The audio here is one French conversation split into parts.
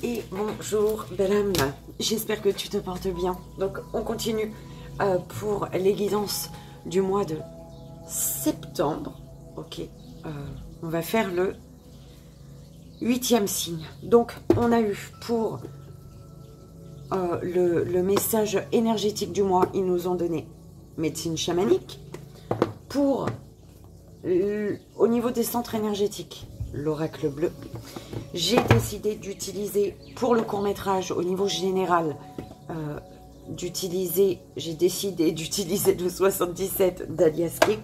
Et bonjour belle âme, j'espère que tu te portes bien. Donc on continue pour les guidances du mois de septembre. Ok, on va faire le 8e signe. Donc on a eu pour le message énergétique du mois, ils nous ont donné médecine chamanique. Pour au niveau des centres énergétiques, l'oracle bleu. J'ai décidé d'utiliser pour le court-métrage au niveau général, j'ai décidé d'utiliser le 77 d'Alias Kay.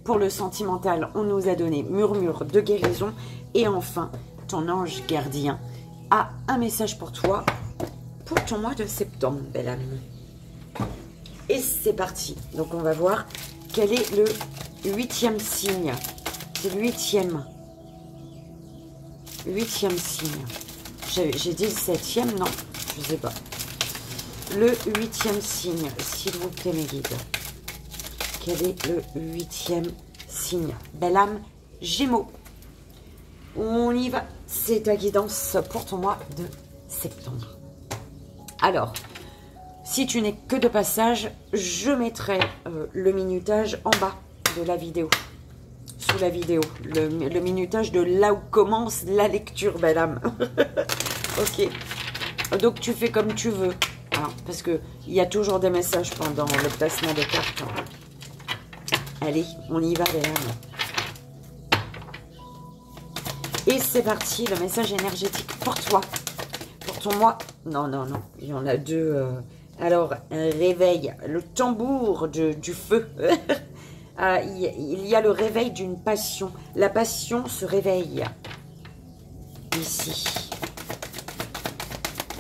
Pour le sentimental, on nous a donné murmure de guérison. Et enfin, ton ange gardien a un message pour toi, pour ton mois de septembre, belle amie. Et c'est parti. Donc on va voir quel est le 8e signe. C'est le 8e signe. J'ai dit le 7e, non, je sais pas. Le 8e signe, s'il vous plaît mes guides. Quel est le 8e signe? Belle âme, Gémeaux. On y va. C'est ta guidance pour ton mois de septembre. Alors, si tu n'es que de passage, je mettrai le minutage en bas de la vidéo. Sous la vidéo, le minutage de là où commence la lecture, belle âme. Ok. Donc tu fais comme tu veux, hein, parce que il y a toujours des messages pendant le placement de cartes. Allez, on y va, belle âme. Et c'est parti, le message énergétique pour toi, pour ton mois. Non, non, non, il y en a deux. Alors, un réveil, le tambour du feu. Il y a le réveil d'une passion. La passion se réveille. Ici.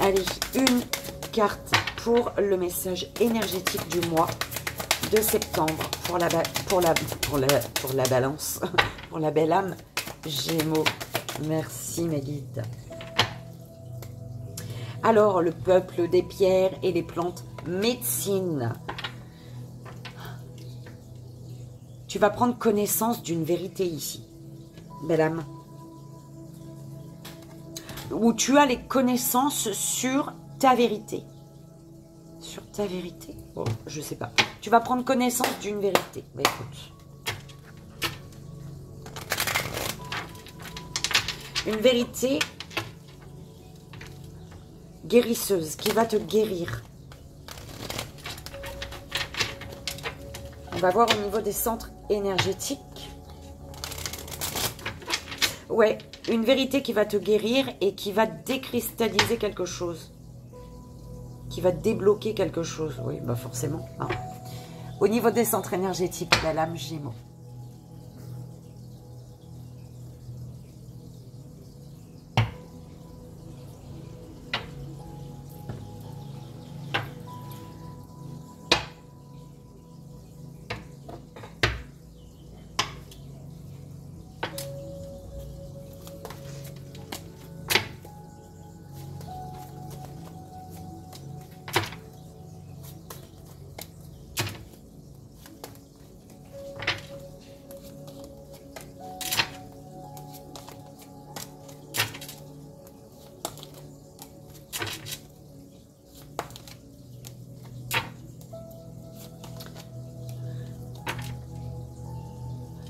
Allez, une carte pour le message énergétique du mois de septembre. Pour la balance. Pour la belle âme Gémeaux. Merci mes guides. Alors, le peuple des pierres et les plantes, médecine. Tu vas prendre connaissance d'une vérité ici, belle âme. Où tu as les connaissances sur ta vérité. Sur ta vérité? Oh, je sais pas. Tu vas prendre connaissance d'une vérité. Bah, écoute. Une vérité guérisseuse qui va te guérir. On va voir au niveau des centres énergétiques. Ouais, une vérité qui va te guérir et qui va décristalliser quelque chose. Qui va débloquer quelque chose. Oui, bah forcément. Hein. Au niveau des centres énergétiques, la lame Gémeaux.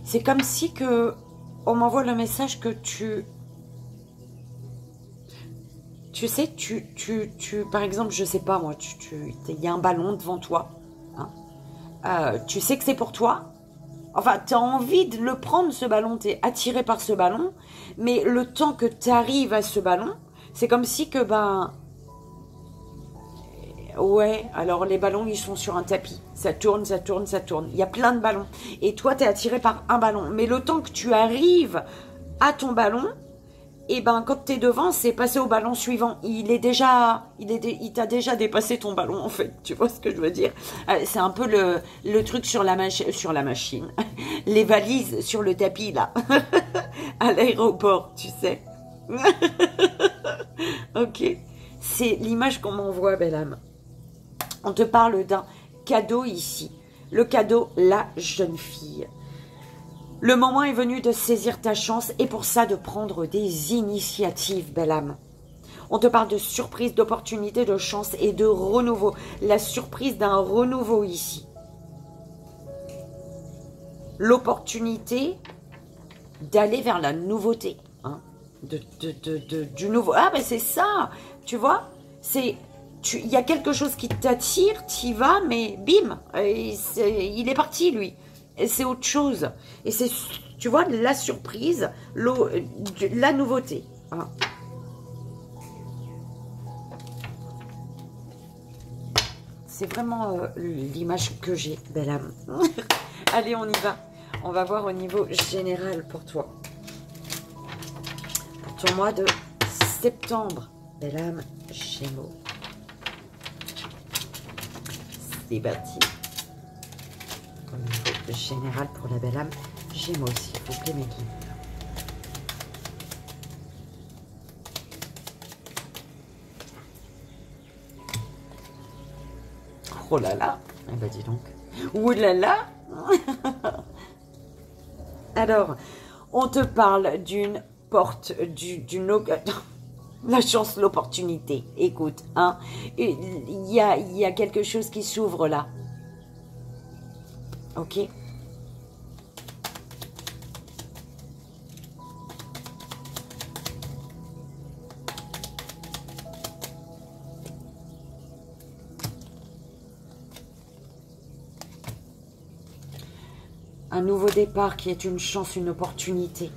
C'est comme si on m'envoie le message que tu sais, par exemple, je sais pas moi, il y a un ballon devant toi. Hein, tu sais que c'est pour toi. Enfin, tu as envie de le prendre, ce ballon, tu es attiré par ce ballon. Mais le temps que tu arrives à ce ballon, c'est comme si que, ouais, alors les ballons, ils sont sur un tapis. Ça tourne, ça tourne, ça tourne. Il y a plein de ballons. Et toi, tu es attiré par un ballon. Mais le temps que tu arrives à ton ballon, et quand tu es devant, c'est passer au ballon suivant. Il t'a déjà dépassé ton ballon, en fait. Tu vois ce que je veux dire? C'est un peu le truc sur la machine. Les valises sur le tapis, là. À l'aéroport, tu sais. Ok. C'est l'image qu'on m'envoie, belle âme. On te parle d'un cadeau ici. Le cadeau, la jeune fille. Le moment est venu de saisir ta chance et pour ça de prendre des initiatives, belle âme. On te parle de surprise, d'opportunité, de chance et de renouveau. La surprise d'un renouveau ici. L'opportunité d'aller vers la nouveauté. Hein, du nouveau. Ah, ben c'est ça. Tu vois, il y a quelque chose qui t'attire, tu y vas, mais bim, il est parti, lui. Et c'est autre chose. Et c'est, tu vois, la surprise, la nouveauté. Hein. C'est vraiment l'image que j'ai, belle âme. Allez, on y va. On va voir au niveau général pour toi. Pour ton mois de septembre, belle âme, Gémeaux. C'est parti. Au niveau général pour la belle âme, Gémeaux, s'il vous plaît, mes guides. Oh là là. Eh ben dis donc. Ouh là là. Alors, on te parle d'une porte, la chance, l'opportunité. Écoute, hein, il y a quelque chose qui s'ouvre là. Ok? Un nouveau départ qui est une chance, une opportunité.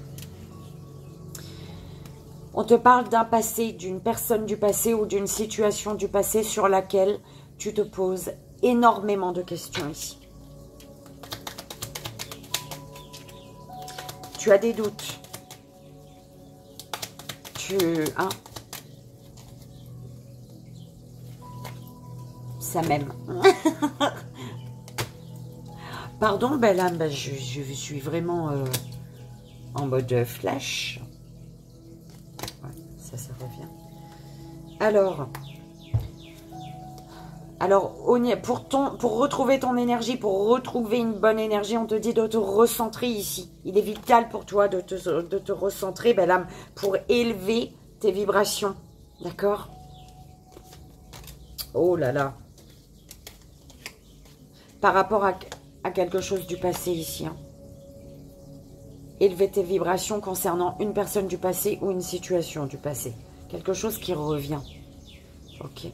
On te parle d'un passé, d'une personne du passé ou d'une situation du passé sur laquelle tu te poses énormément de questions ici. Tu as des doutes. Hein? Ça m'aime. Pardon, belle âme, je suis vraiment en mode flash. Ouais, ça revient. Alors pour retrouver ton énergie, pour retrouver une bonne énergie, on te dit de te recentrer ici. Il est vital pour toi de te recentrer, belle âme, pour élever tes vibrations. D'accord? Oh là là. Par rapport à quelque chose du passé ici. Hein. Élever tes vibrations concernant une personne du passé ou une situation du passé. Quelque chose qui revient. Ok.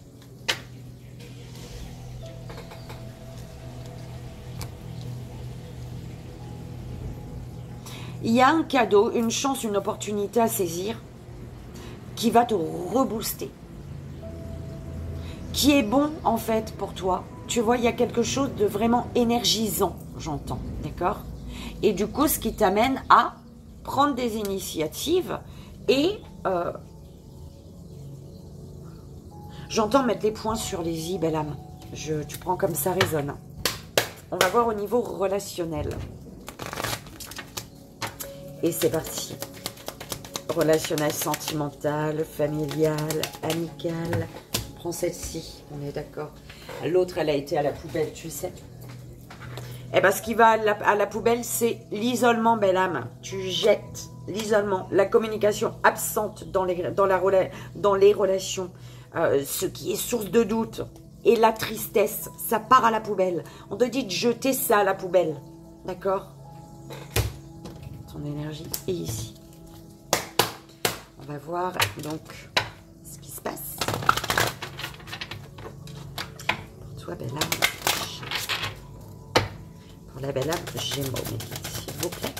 Il y a un cadeau, une chance, une opportunité à saisir qui va te rebooster. Qui est bon en fait pour toi. Tu vois, il y a quelque chose de vraiment énergisant, j'entends, d'accord? Et du coup, ce qui t'amène à prendre des initiatives et j'entends mettre les points sur les i, belle âme. Tu prends comme ça résonne. On va voir au niveau relationnel. Et c'est parti. Relationnel, sentimental, familial, amical. Prends celle-ci, on est d'accord. L'autre, elle a été à la poubelle, tu sais. Eh bien, ce qui va à la poubelle, c'est l'isolement, belle âme. Tu jettes l'isolement, la communication absente dans les relations, ce qui est source de doute et la tristesse, ça part à la poubelle. On te dit de jeter ça à la poubelle, d'accord? Ton énergie est ici. On va voir donc ce qui se passe. Belle âme. Pour la belle âme, Gémeaux, s'il vous plaît.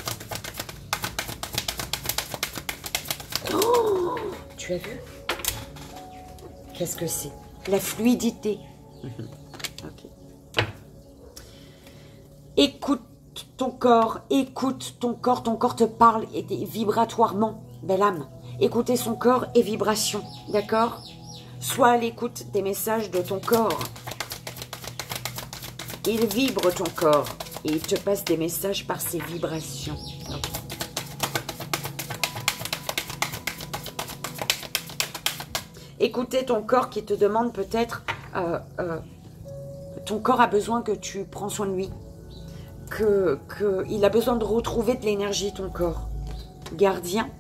Oh, tu as vu? Qu'est-ce que c'est? La fluidité. Ok. Écoute ton corps, ton corps te parle vibratoirement, belle âme. Écoutez son corps et vibration, d'accord? Sois à l'écoute des messages de ton corps. Il vibre ton corps et il te passe des messages par ses vibrations. Okay. Écoutez ton corps qui te demande peut-être... ton corps a besoin que tu prends soin de lui. Il a besoin de retrouver de l'énergie, ton corps. Gardien.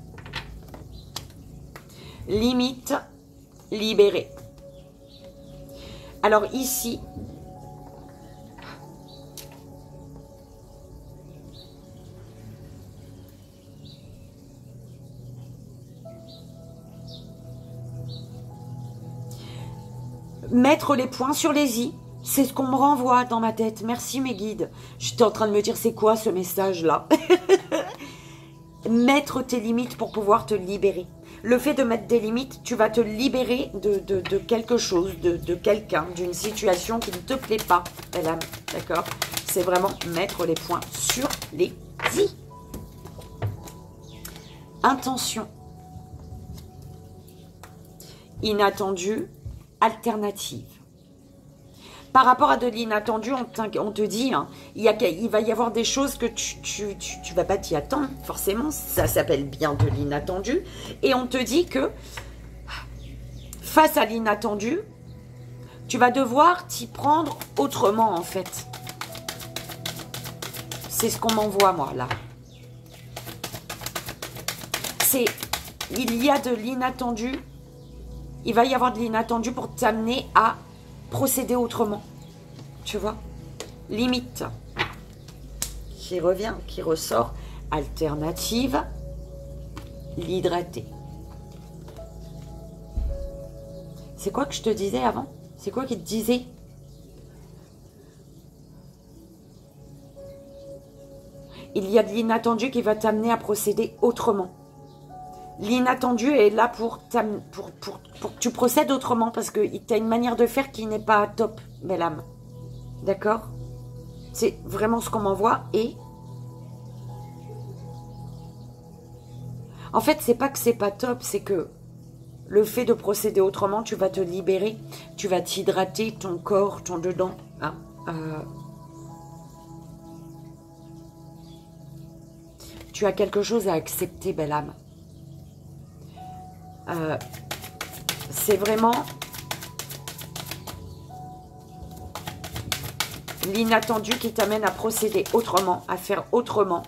Limite libéré. Alors ici, mettre les points sur les i, c'est ce qu'on me renvoie dans ma tête. Merci mes guides. J'étais en train de me dire, c'est quoi ce message-là? Mettre tes limites pour pouvoir te libérer. Le fait de mettre des limites, tu vas te libérer de quelque chose, de quelqu'un, d'une situation qui ne te plaît pas, belle âme. D'accord? C'est vraiment mettre les points sur les i. Intention. Inattendu. Alternative. Par rapport à de l'inattendu, on te dit, hein, il va y avoir des choses que tu vas pas t'y attendre, forcément, ça s'appelle bien de l'inattendu, et on te dit que face à l'inattendu, tu vas devoir t'y prendre autrement, en fait. C'est ce qu'on m'envoie, moi, là. Il y a de l'inattendu. Il va y avoir de l'inattendu pour t'amener à procéder autrement. Tu vois? Limite. Qui revient, qui ressort. Alternative. L'hydrater. C'est quoi que je te disais avant? C'est quoi qui te disait? Il y a de l'inattendu qui va t'amener à procéder autrement. L'inattendu est là pour que tu procèdes autrement parce que tu as une manière de faire qui n'est pas top, belle âme. D'accord? C'est vraiment ce qu'on m'envoie et... En fait, c'est pas que c'est pas top, c'est que le fait de procéder autrement, tu vas te libérer, tu vas t'hydrater, ton corps, ton dedans. Hein, tu as quelque chose à accepter, belle âme. C'est vraiment l'inattendu qui t'amène à procéder autrement, à faire autrement.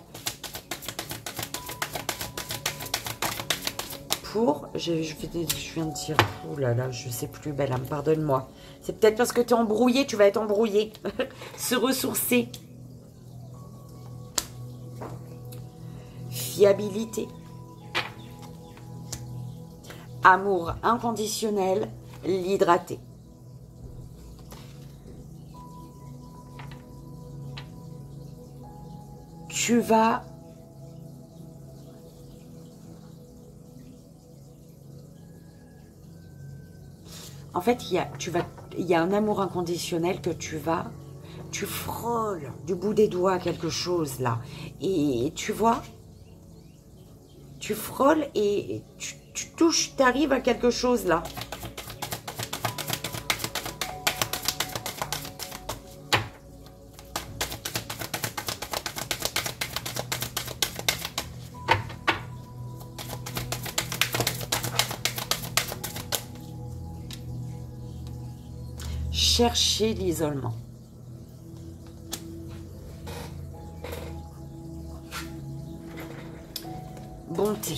Pour, je viens de dire, oh là là, je sais plus, belle âme, pardonne-moi. C'est peut-être parce que tu es embrouillé, tu vas être embrouillé. Se ressourcer. Fiabilité. Amour inconditionnel, l'hydrater. Tu vas... En fait, il y a un amour inconditionnel que tu frôles du bout des doigts quelque chose là. Et tu vois, tu frôles et tu touches, tu arrives à quelque chose là. Chercher l'isolement. Bonté.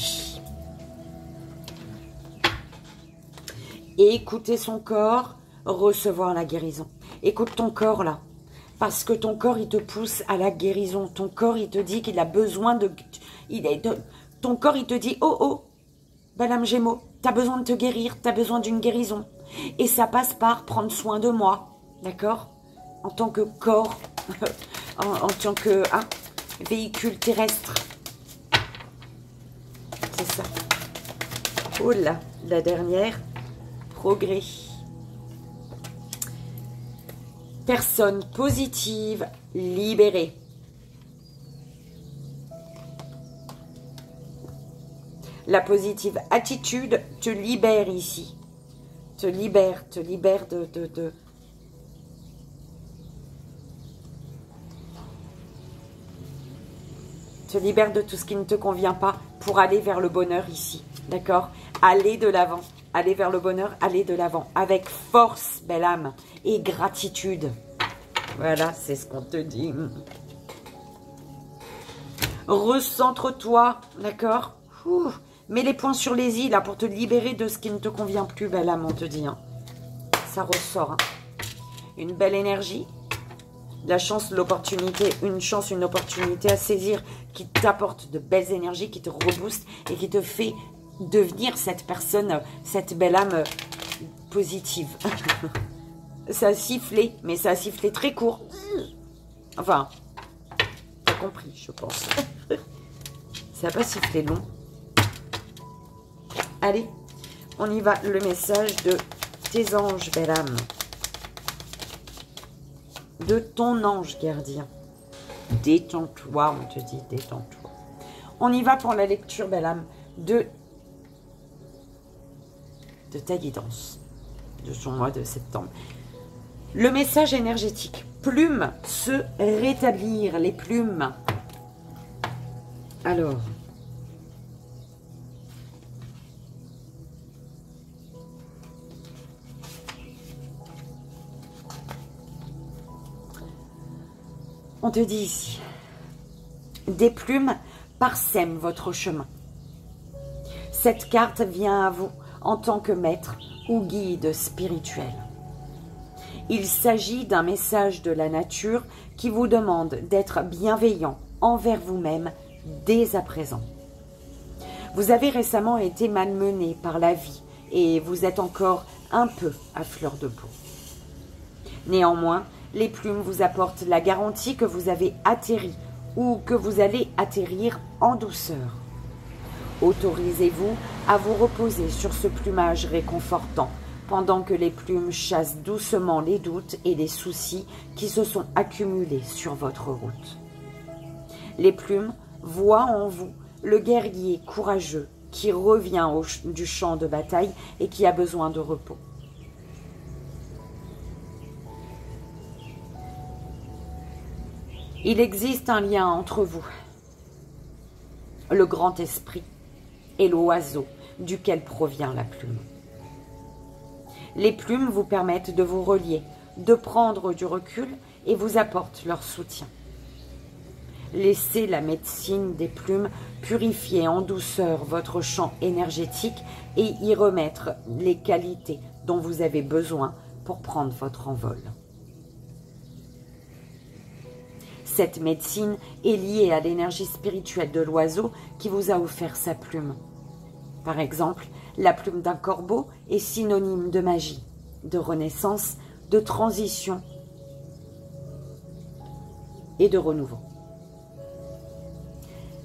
Et écouter son corps, recevoir la guérison. Écoute ton corps là. Parce que ton corps, il te pousse à la guérison. Ton corps, il te dit qu'il a besoin de... Ton corps, il te dit, oh oh, belle âme Gémeaux, tu as besoin de te guérir, tu as besoin d'une guérison. Et ça passe par prendre soin de moi, d'accord? En tant que corps, en tant que véhicule terrestre. C'est ça. Oh là, la dernière, progrès. Personne positive, libérée. La positive attitude te libère ici. Te libère de... Te libère de tout ce qui ne te convient pas pour aller vers le bonheur ici. D'accord? Aller de l'avant. Aller vers le bonheur, aller de l'avant. Avec force, belle âme. Et gratitude. Voilà, c'est ce qu'on te dit. Recentre-toi. D'accord? Mets les points sur les i, là, pour te libérer de ce qui ne te convient plus, belle âme, on te dit. Hein. Ça ressort. Hein. Une belle énergie. La chance, l'opportunité, une chance, une opportunité à saisir qui t'apporte de belles énergies, qui te rebooste et qui te fait devenir cette personne, cette belle âme positive. Ça a sifflé, mais ça a sifflé très court. Enfin, t'as compris, je pense. Ça n'a pas sifflé long. Allez, on y va. Le message de tes anges, belle âme. De ton ange gardien. Détends-toi, on te dit, détends-toi. On y va pour la lecture, belle âme, de ta guidance, de son mois de septembre. Le message énergétique. Plumes se rétablir, les plumes. Alors, on te dit ici, des plumes parsèment votre chemin. Cette carte vient à vous en tant que maître ou guide spirituel. Il s'agit d'un message de la nature qui vous demande d'être bienveillant envers vous-même dès à présent. Vous avez récemment été malmené par la vie et vous êtes encore un peu à fleur de peau. Néanmoins, les plumes vous apportent la garantie que vous avez atterri ou que vous allez atterrir en douceur. Autorisez-vous à vous reposer sur ce plumage réconfortant pendant que les plumes chassent doucement les doutes et les soucis qui se sont accumulés sur votre route. Les plumes voient en vous le guerrier courageux qui revient du champ de bataille et qui a besoin de repos. Il existe un lien entre vous, le grand esprit et l'oiseau duquel provient la plume. Les plumes vous permettent de vous relier, de prendre du recul et vous apportent leur soutien. Laissez la médecine des plumes purifier en douceur votre champ énergétique et y remettre les qualités dont vous avez besoin pour prendre votre envol. Cette médecine est liée à l'énergie spirituelle de l'oiseau qui vous a offert sa plume. Par exemple, la plume d'un corbeau est synonyme de magie, de renaissance, de transition et de renouveau.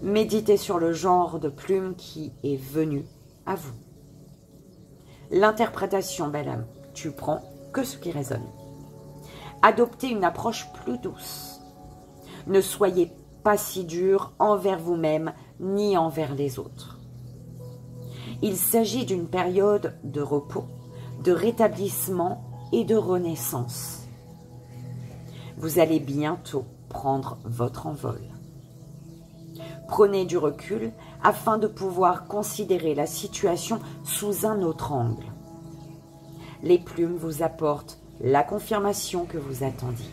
Méditez sur le genre de plume qui est venu à vous. L'interprétation, belle âme, tu prends que ce qui résonne. Adoptez une approche plus douce. Ne soyez pas si dur envers vous-même ni envers les autres. Il s'agit d'une période de repos, de rétablissement et de renaissance. Vous allez bientôt prendre votre envol. Prenez du recul afin de pouvoir considérer la situation sous un autre angle. Les plumes vous apportent la confirmation que vous attendiez.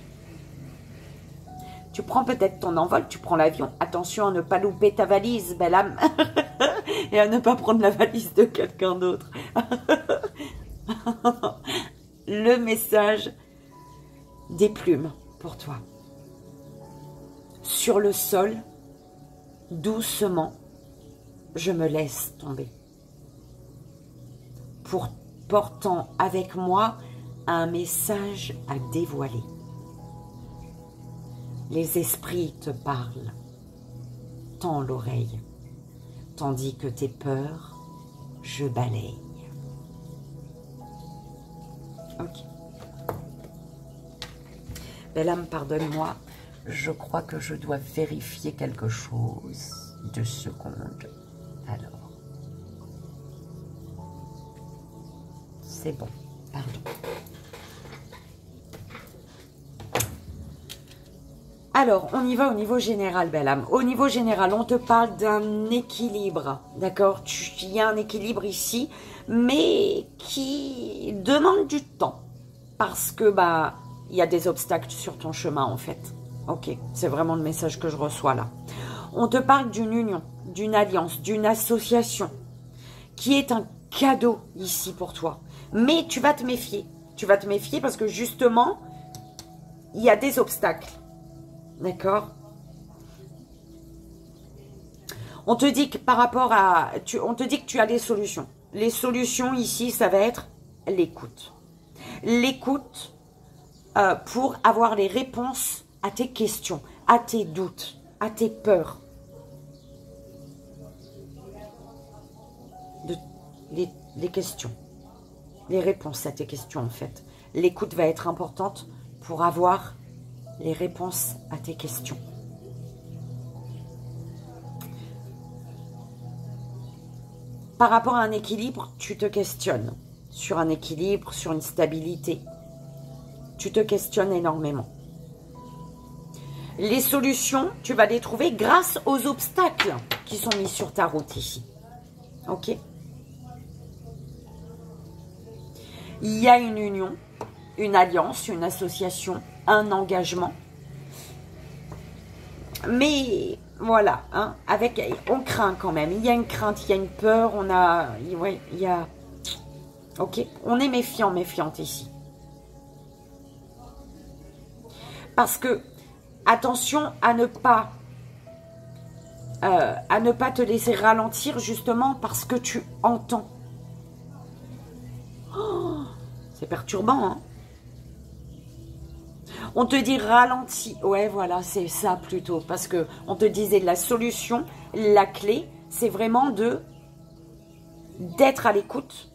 Tu prends peut-être ton envol, tu prends l'avion. Attention à ne pas louper ta valise, belle âme. Et à ne pas prendre la valise de quelqu'un d'autre. Le message des plumes pour toi. Sur le sol, doucement, je me laisse tomber. Portant avec moi un message à dévoiler. Les esprits te parlent. Tends l'oreille, tandis que tes peurs, je balaye. Ok. Belle âme, pardonne-moi. Je crois que je dois vérifier quelque chose. 2 secondes. Alors. C'est bon. Pardon. Alors, on y va au niveau général, belle âme. Au niveau général, on te parle d'un équilibre, d'accord? Il y a un équilibre ici, mais qui demande du temps. Parce que, il y a des obstacles sur ton chemin, en fait. Ok, c'est vraiment le message que je reçois là. On te parle d'une union, d'une alliance, d'une association. qui est un cadeau ici pour toi. Mais tu vas te méfier. Tu vas te méfier parce que justement, il y a des obstacles. D'accord? On te dit que par rapport à... on te dit que tu as des solutions. Les solutions ici, ça va être l'écoute. L'écoute pour avoir les réponses à tes questions, à tes doutes, à tes peurs. Les questions. Les réponses à tes questions, en fait. L'écoute va être importante pour avoir les réponses à tes questions. Par rapport à un équilibre, tu te questionnes sur un équilibre, sur une stabilité. Tu te questionnes énormément. Les solutions, tu vas les trouver grâce aux obstacles qui sont mis sur ta route ici. Ok? Il y a une union, une alliance, une association, un engagement. Mais voilà, hein, on craint quand même. Il y a une crainte, il y a une peur, ouais, il y a... Ok, on est méfiant, méfiante ici. Parce que, attention à ne pas te laisser ralentir justement parce que tu entends. Oh, c'est perturbant, hein. On te dit ralentis. Ouais, voilà, c'est ça plutôt. Parce que on te disait la solution, la clé, c'est vraiment d'être à l'écoute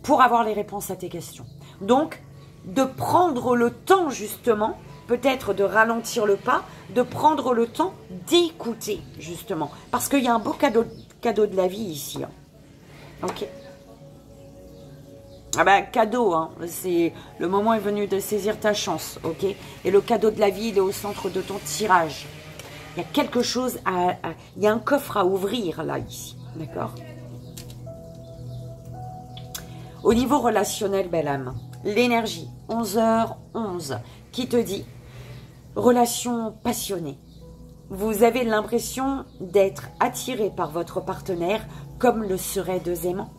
pour avoir les réponses à tes questions. Donc, de prendre le temps justement, peut-être de ralentir le pas, de prendre le temps d'écouter justement. Parce qu'il y a un beau cadeau de la vie ici. Hein. Ok. Ah ben, cadeau, hein. Le moment est venu de saisir ta chance, ok? Et le cadeau de la vie, il est au centre de ton tirage. Il y a quelque chose il y a un coffre à ouvrir, là, ici, d'accord? Au niveau relationnel, belle âme, l'énergie, 11h11, qui te dit, relation passionnée. Vous avez l'impression d'être attiré par votre partenaire comme le seraient deux aimants.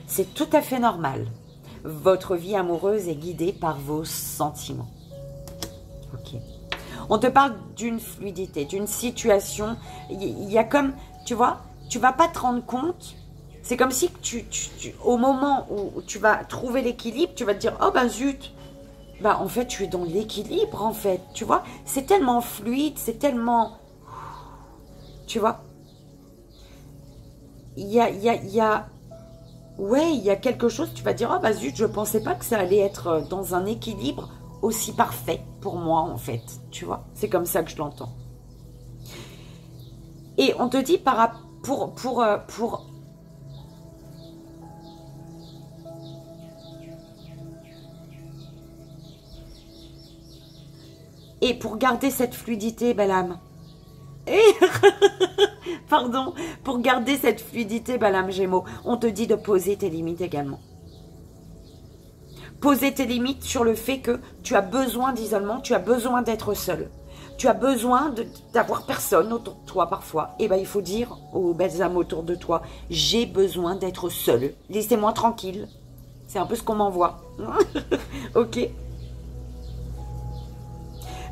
C'est tout à fait normal. Votre vie amoureuse est guidée par vos sentiments. Ok. On te parle d'une fluidité, d'une situation. Il y a comme, tu vois, tu vas pas te rendre compte. C'est comme si au moment où tu vas trouver l'équilibre, tu vas te dire, oh ben zut. Ben en fait, tu es dans l'équilibre en fait. Tu vois, c'est tellement fluide, c'est tellement... Tu vois. Il y a ouais, il y a quelque chose, tu vas dire, oh bah zut, je pensais pas que ça allait être dans un équilibre aussi parfait pour moi, en fait. Tu vois, c'est comme ça que je l'entends. Et on te dit, et pour garder cette fluidité, belle âme, pardon, pour garder cette fluidité, Balame Gémeaux, on te dit de poser tes limites également. Poser tes limites sur le fait que tu as besoin d'isolement, tu as besoin d'être seul. Tu as besoin d'avoir personne autour de toi parfois. Et bien, il faut dire aux belles âmes autour de toi, j'ai besoin d'être seul. Laissez-moi tranquille. C'est un peu ce qu'on m'envoie. Ok?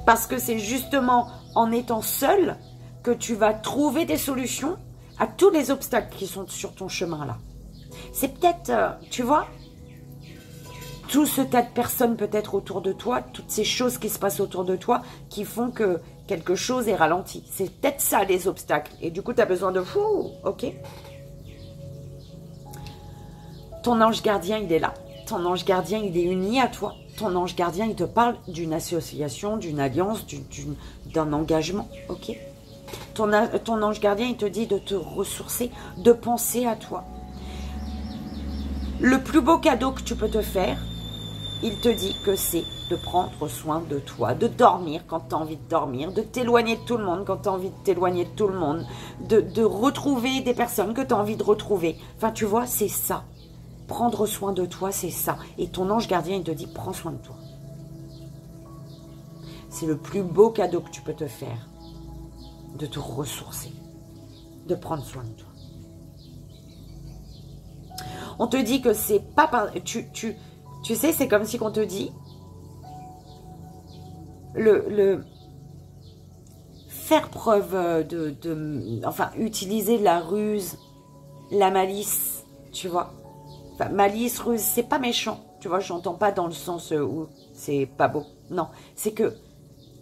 Parce que c'est justement en étant seul que tu vas trouver des solutions à tous les obstacles qui sont sur ton chemin là. C'est peut-être, tu vois, tout ce tas de personnes peut-être autour de toi, toutes ces choses qui se passent autour de toi qui font que quelque chose est ralenti. C'est peut-être ça les obstacles. Et du coup, tu as besoin de fou, ok? Ton ange gardien, il est là. Ton ange gardien, il est uni à toi. Ton ange gardien, il te parle d'une association, d'une alliance, d'un engagement, ok? Ton ange gardien, il te dit de te ressourcer, de penser à toi. Le plus beau cadeau que tu peux te faire, il te dit que c'est de prendre soin de toi, de dormir quand tu as envie de dormir, de t'éloigner de tout le monde quand tu as envie de t'éloigner de tout le monde, de retrouver des personnes que tu as envie de retrouver. Enfin, tu vois, c'est ça. Prendre soin de toi, c'est ça. Et ton ange gardien, il te dit, prends soin de toi. C'est le plus beau cadeau que tu peux te faire. De te ressourcer. De prendre soin de toi. On te dit que c'est pas par... Tu sais, c'est comme si on te dit... Faire preuve enfin, utiliser la ruse, la malice, tu vois. Enfin, malice, ruse, c'est pas méchant, tu vois. J'entends pas dans le sens où c'est pas beau. Non, c'est que...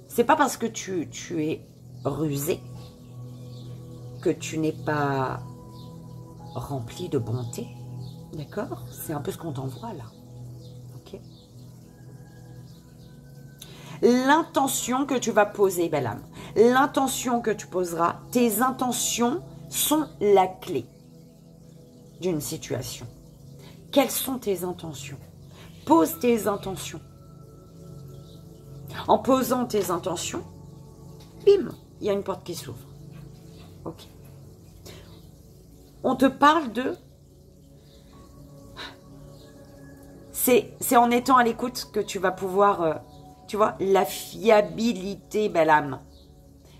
C'est pas parce que tu es rusé que tu n'es pas rempli de bonté. D'accord? C'est un peu ce qu'on t'envoie là. Ok? L'intention que tu vas poser, belle âme, l'intention que tu poseras, tes intentions sont la clé d'une situation. Quelles sont tes intentions? Pose tes intentions. En posant tes intentions, bim, il y a une porte qui s'ouvre. Ok. On te parle de... C'est en étant à l'écoute que tu vas pouvoir... tu vois, la fiabilité, belle âme.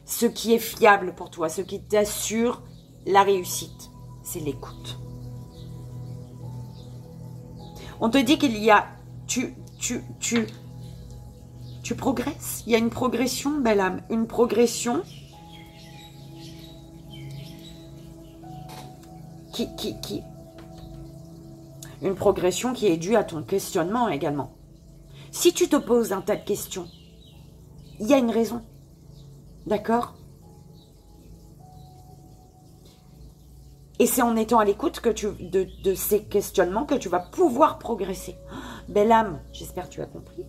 Ce qui est fiable pour toi, ce qui t'assure la réussite, c'est l'écoute. On te dit qu'il y a... Tu progresses. Il y a une progression, belle âme. Une progression une progression qui est due à ton questionnement également. Si tu te poses un tas de questions, il y a une raison. D'accord? Et c'est en étant à l'écoute de ces questionnements que tu vas pouvoir progresser. Belle âme, j'espère que tu as compris.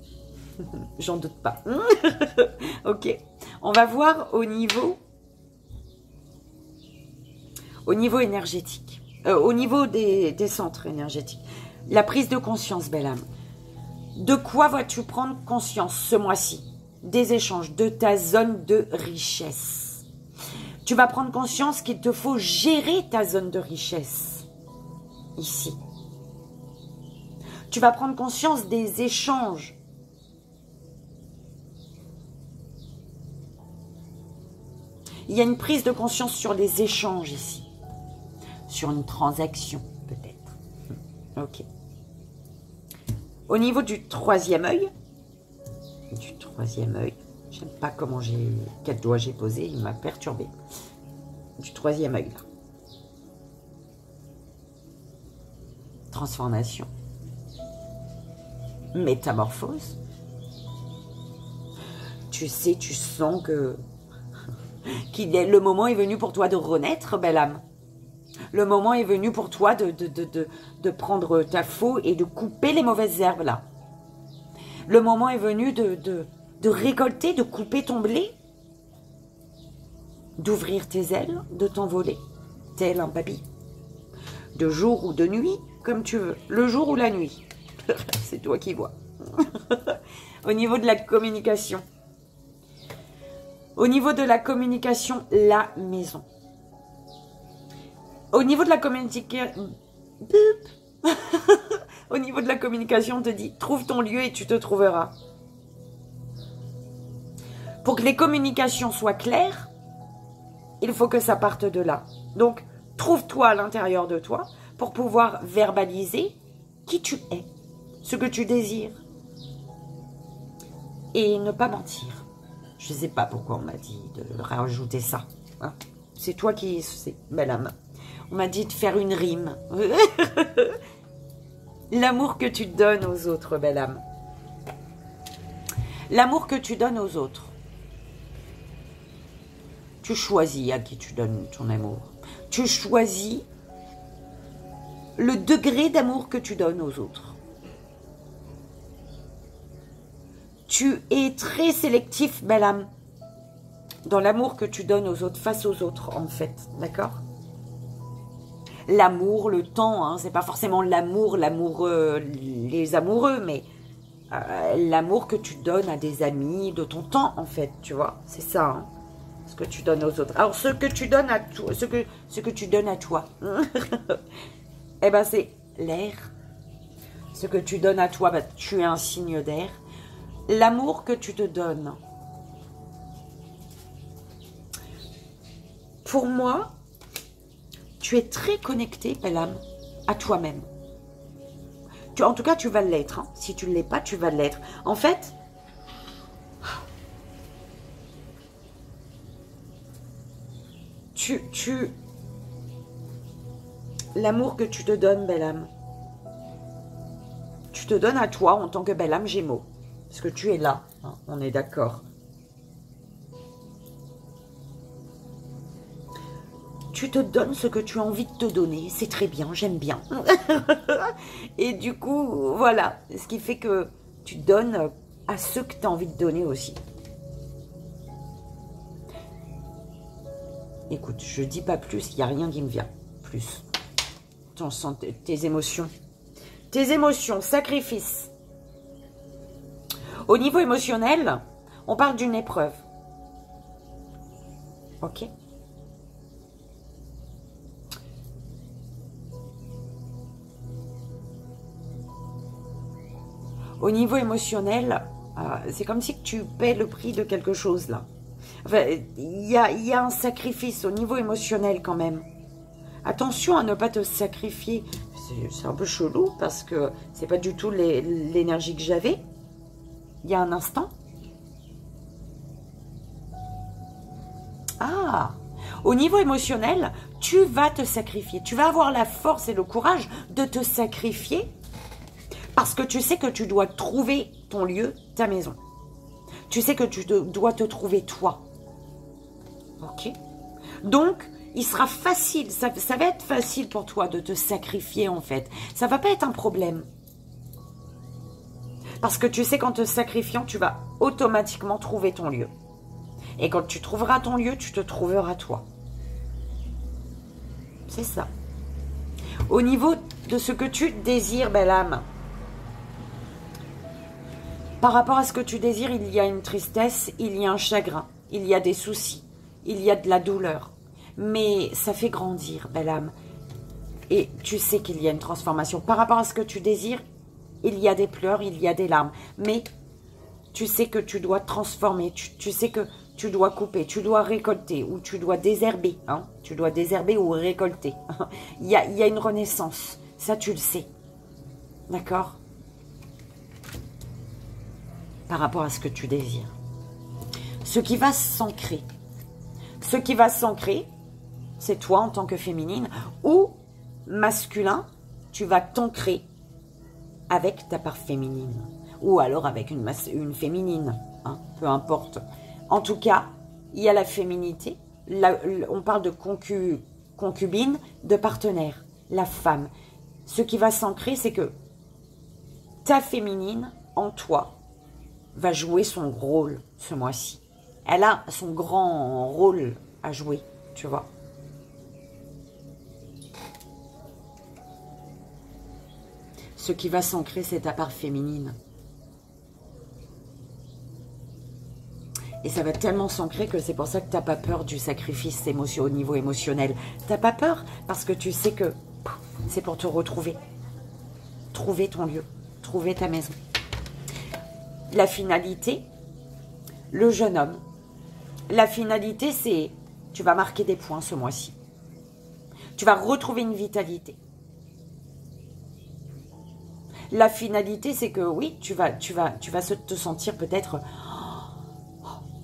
J'en doute pas. Ok. On va voir au niveau énergétique. Au niveau des centres énergétiques. La prise de conscience, belle âme. De quoi vas-tu prendre conscience ce mois-ci? Des échanges, de ta zone de richesse. Tu vas prendre conscience qu'il te faut gérer ta zone de richesse. Ici. Tu vas prendre conscience des échanges. Il y a une prise de conscience sur les échanges ici. Sur une transaction, peut-être. Ok. Au niveau du troisième œil, j'aime pas quel doigt j'ai posé, il m'a perturbé. Du troisième œil, là. Transformation. Métamorphose. Tu sais, tu sens que le moment est venu pour toi de renaître, belle âme. Le moment est venu pour toi de prendre ta faux et de couper les mauvaises herbes, là. Le moment est venu de récolter, de couper ton blé, d'ouvrir tes ailes, de t'envoler, tel un papy. De jour ou de nuit, comme tu veux. Le jour ou la nuit. C'est toi qui vois. Au niveau de la communication. Au niveau de la communication, la maison. Au niveau de la communication... Au niveau de la communication, on te dit, trouve ton lieu et tu te trouveras. Pour que les communications soient claires, il faut que ça parte de là. Donc, trouve-toi à l'intérieur de toi pour pouvoir verbaliser qui tu es, ce que tu désires. Et ne pas mentir. Je ne sais pas pourquoi on m'a dit de rajouter ça. Hein. C'est toi qui sais, belle âme. On m'a dit de faire une rime. L'amour que tu donnes aux autres, belle âme. L'amour que tu donnes aux autres. Tu choisis à qui tu donnes ton amour. Tu choisis le degré d'amour que tu donnes aux autres. Tu es très sélectif, belle âme, dans l'amour que tu donnes aux autres, face aux autres, en fait. D'accord? L'amour, le temps, hein, c'est pas forcément l'amour, les amoureux, mais l'amour que tu donnes à des amis, de ton temps, en fait, tu vois. C'est ça, hein, ce que tu donnes aux autres. Alors, ce que tu donnes à toi, ce que tu donnes à toi, eh ben, c'est l'air. Ce que tu donnes à toi, bah, tu es un signe d'air. L'amour que tu te donnes. Pour moi, tu es très connecté, belle âme, à toi-même. En tout cas, tu vas l'être. Hein. Si tu ne l'es pas, tu vas l'être. En fait, l'amour que tu te donnes, belle âme, tu te donnes à toi en tant que belle âme Gémeaux. Parce que tu es là, hein, on est d'accord. Tu te donnes ce que tu as envie de te donner. C'est très bien, j'aime bien. Et du coup, voilà. Ce qui fait que tu donnes à ceux que tu as envie de donner aussi. Écoute, je dis pas plus, il n'y a rien qui me vient. Plus. Tu sens tes émotions. Tes émotions, sacrifice. Au niveau émotionnel, on parle d'une épreuve. Ok? Au niveau émotionnel, c'est comme si tu paies le prix de quelque chose là. Enfin, il y a un sacrifice au niveau émotionnel quand même. Attention à ne pas te sacrifier. C'est un peu chelou parce que c'est pas du tout l'énergie que j'avais il y a un instant. Ah, au niveau émotionnel, tu vas te sacrifier. Tu vas avoir la force et le courage de te sacrifier parce que tu sais que tu dois trouver ton lieu, ta maison. Tu sais que tu dois te trouver toi. Ok? Donc, il sera facile, ça va être facile pour toi de te sacrifier en fait. Ça va pas être un problème. Parce que tu sais qu'en te sacrifiant, tu vas automatiquement trouver ton lieu. Et quand tu trouveras ton lieu, tu te trouveras toi. C'est ça. Au niveau de ce que tu désires, belle âme, par rapport à ce que tu désires, il y a une tristesse, il y a un chagrin, il y a des soucis, il y a de la douleur. Mais ça fait grandir, belle âme. Et tu sais qu'il y a une transformation. Par rapport à ce que tu désires, il y a des pleurs, il y a des larmes. Mais tu sais que tu dois transformer, tu sais que tu dois couper, tu dois récolter ou tu dois désherber. Hein? Tu dois désherber ou récolter. Il y a une renaissance. Ça, tu le sais. D'accord? Par rapport à ce que tu désires. Ce qui va s'ancrer. Ce qui va s'ancrer, c'est toi en tant que féminine ou masculin, tu vas t'ancrer avec ta part féminine. Ou alors avec une féminine, hein, peu importe. En tout cas, il y a la féminité. On parle de concubine, de partenaire, la femme. Ce qui va s'ancrer, c'est que ta féminine, en toi, va jouer son rôle ce mois-ci. Elle a son grand rôle à jouer, tu vois. Ce qui va s'ancrer, c'est ta part féminine. Et ça va tellement s'ancrer que c'est pour ça que tu n'as pas peur du sacrifice au niveau émotionnel. Tu n'as pas peur parce que tu sais que c'est pour te retrouver. Trouver ton lieu, trouver ta maison. La finalité, le jeune homme. La finalité, c'est tu vas marquer des points ce mois-ci. Tu vas retrouver une vitalité. La finalité, c'est que oui, tu vas te sentir peut-être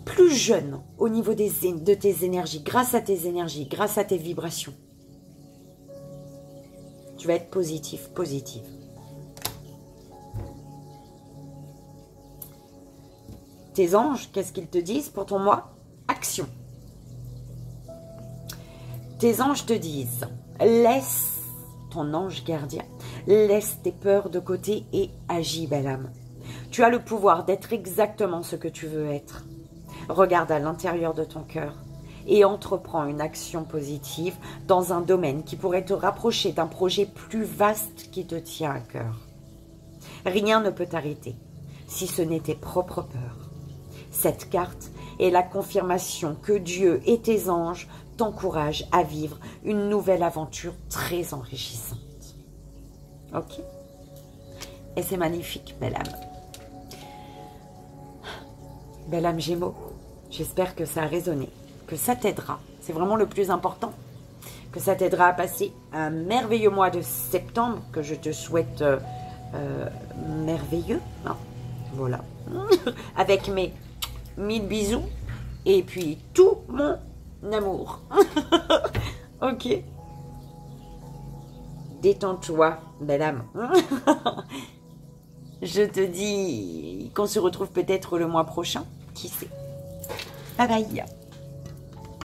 plus jeune au niveau de tes énergies, grâce à tes énergies, grâce à tes vibrations. Tu vas être positif, positive. Tes anges, qu'est-ce qu'ils te disent pour ton mois? Action. Tes anges te disent, laisse ton ange gardien, laisse tes peurs de côté et agis, belle âme. Tu as le pouvoir d'être exactement ce que tu veux être. Regarde à l'intérieur de ton cœur et entreprends une action positive dans un domaine qui pourrait te rapprocher d'un projet plus vaste qui te tient à cœur. Rien ne peut t'arrêter si ce n'est tes propres peurs. Cette carte est la confirmation que Dieu et tes anges t'encouragent à vivre une nouvelle aventure très enrichissante. Ok? Et c'est magnifique, belle âme. Belle âme Gémeaux, j'espère que ça a résonné, que ça t'aidera. C'est vraiment le plus important. Que ça t'aidera à passer un merveilleux mois de septembre, que je te souhaite merveilleux. Hein. Voilà. Avec mes 1000 bisous et puis tout mon amour. Ok. Détends-toi, belle âme. Je te dis qu'on se retrouve peut-être le mois prochain. Qui sait? Bye bye.